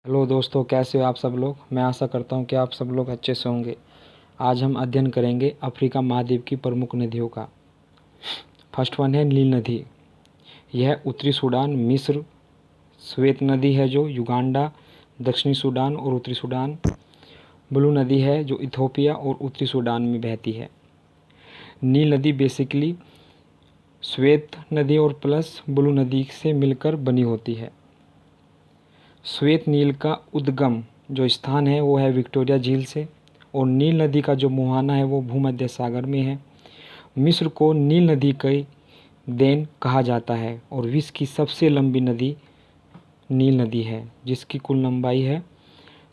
Hello दोस्तों, कैसे हो आप सब लोग। मैं आशा करता हूं कि आप सब लोग अच्छे से होंगे। आज हम अध्ययन करेंगे अफ्रीका महाद्वीप की प्रमुख नदियों का। फर्स्ट वन है नील नदी। यह उत्तरी सूडान, मिस्र, श्वेत नदी है जो युगांडा, दक्षिणी सूडान और उत्तरी सूडान। ब्लू नदी है जो इथोपिया और उत्तरी सूडान में बहती है। नील नदी बेसिकली श्वेत नदी और प्लस ब्लू नदी से मिलकर बनी होती है। श्वेत नील का उद्गम जो स्थान है वो है विक्टोरिया झील से, और नील नदी का जो मुहाना है वो भूमध्य सागर में है। मिस्र को नील नदी की देन कहा जाता है और विश्व की सबसे लंबी नदी नील नदी है जिसकी कुल लंबाई है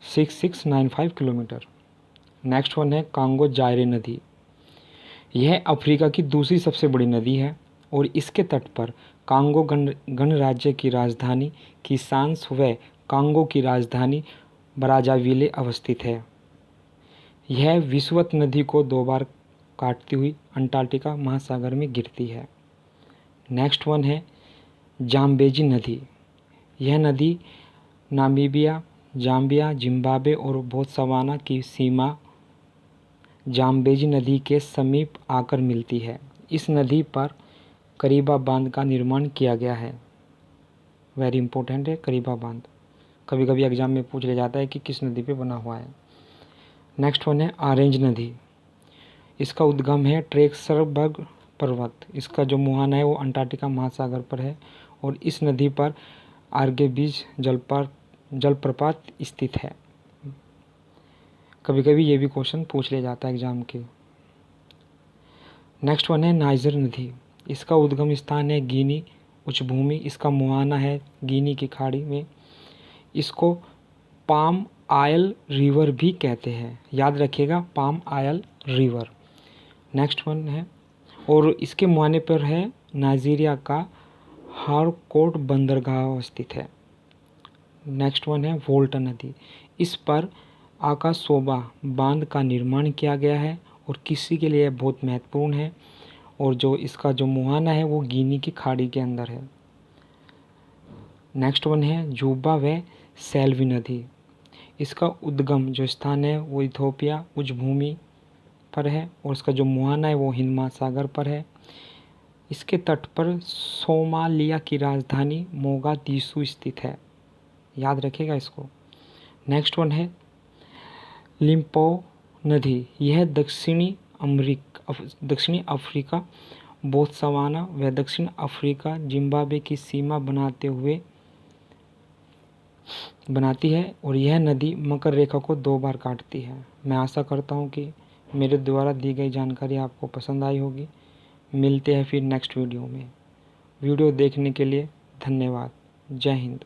6695 किलोमीटर। नेक्स्ट वन है कांगो जायरे नदी। यह अफ्रीका की दूसरी सबसे बड़ी नदी है और इसके तट पर कांगो गणराज्य की राजधानी किसांस व कांगो की राजधानी ब्राज़ाविले अवस्थित है। यह विषुवत नदी को दो बार काटती हुई अंटार्कटिका महासागर में गिरती है। नेक्स्ट वन है जाम्बेजी नदी। यह नदी नामीबिया, जाम्बिया, जिम्बाब्वे और बोत्सवाना की सीमा जाम्बेजी नदी के समीप आकर मिलती है। इस नदी पर करीबा बांध का निर्माण किया गया है। वेरी इंपॉर्टेंट है करीबा बांध। कभी कभी एग्जाम में पूछ लिया जाता है कि किस नदी पे बना हुआ है। नेक्स्ट वन है ऑरेंज नदी। इसका उद्गम है ट्रेक्सबर्ग पर्वत। इसका जो मुहाना है वो अंटार्कटिका महासागर पर है और इस नदी पर आर्गेबीज जलप्रपात स्थित है। कभी कभी ये भी क्वेश्चन पूछ लिया जाता है एग्जाम के। नेक्स्ट वन है नाइजर नदी। इसका उद्गम स्थान है गिनी उच्चभूमि। इसका मुहाना है गिनी की खाड़ी में। इसको पाम आयल रिवर भी कहते हैं, याद रखिएगा, palm oil river. Next one है, और इसके मुहाने पर है नाइजीरिया का हारकोट बंदरगाह स्थित है। नेक्स्ट वन है वोल्टा नदी। इस पर आकाशोबा बांध का निर्माण किया गया है और कृषि के लिए बहुत महत्वपूर्ण है, और जो इसका जो मुहाना है वो गिनी की खाड़ी के अंदर है। नेक्स्ट वन है जुबा व सेल्वी नदी। इसका उद्गम जो स्थान है वो इथोपिया उच्चभूमि पर है और इसका जो मुहाना है वो हिंद महासागर पर है। इसके तट पर सोमालिया की राजधानी मोगादिशु स्थित है, याद रखिएगा इसको। नेक्स्ट वन है लिम्पो नदी। यह दक्षिणी अफ्रीका, बोत्सवाना व दक्षिण अफ्रीका, जिम्बाब्वे की सीमा बनाती है और यह नदी मकर रेखा को दो बार काटती है। मैं आशा करता हूँ कि मेरे द्वारा दी गई जानकारी आपको पसंद आई होगी। मिलते हैं फिर नेक्स्ट वीडियो में। वीडियो देखने के लिए धन्यवाद। जय हिंद।